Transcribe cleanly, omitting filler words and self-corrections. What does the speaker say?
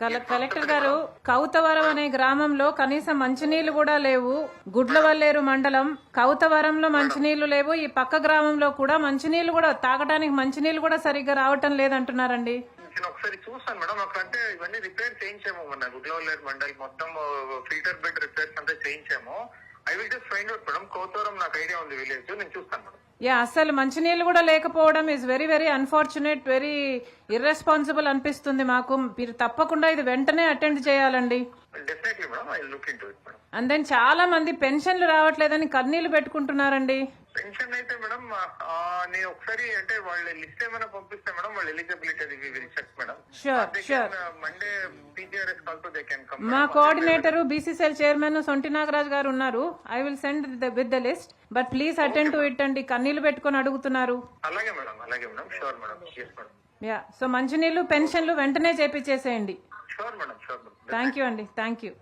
Collector గారు, కౌతవరం అనే గ్రామంలో కనీసం మంచినీళ్లు కూడా లేవు. గుడ్లవల్లేరు మండలం కౌతవరంలో మంచినీళ్లు లేవు. ఈ పక్క గ్రామంలో కూడా మంచినీళ్లు కూడా తాగడానికి మంచినీళ్లు కూడా సరిగ్గా రావటం లేదంటున్నారండి. నేను ఒకసారి చూస్తాను మేడం. అక్కడంటే ఇవన్నీ రిపేర్ చేయించాము మొన్న గుడ్లవల్లేరు మండలి మొత్తం ఫిల్టర్ బెడ్ రిపేర్స్ అంతా చేయించాము. I will just find out madam. Kouthavaram నాకు ఐడియా ఉంది విలేజ్, నేను చూస్తాను మేడం. అసలు మంచినీళ్ళు కూడా లేకపోవడం is very very unfortunate, very irresponsible అనిపిస్తుంది మాకు. మీరు తప్పకుండా ఇది వెంటనే అటెండ్ చేయాలండి. Definitely madam, I will look into it madam. And then చాలా మంది పెన్షన్లు రావట్లేదని కన్నీళ్లు పెట్టుకుంటున్నారండి. పెన్షన్ అయితే మేడం నేను ఒకసారి అంటే వాళ్ళ లిస్ట్ ఏమైనా పంపిస్తే మేడం, వాళ్ళ ఎలిజిబిలిటీ అది we will check madam. Sure. Monday PGRS also they can come. మా coordinator BCCL chairman Sonti Nagaraj garu ఉన్నారు. I will send with the list, but please attend to it అండి. కన్నీళ్లు పెట్టుకుని అడుగుతున్నారు. అలాగే మేడం, అలాగే madam. Sure madam, yes madam. So మంచినీళ్లు పెన్షన్లు వెంటనే చేపించేసేయండి. Sure madam, sure madam. Thank you అండి, థ్యాంక్ యూ.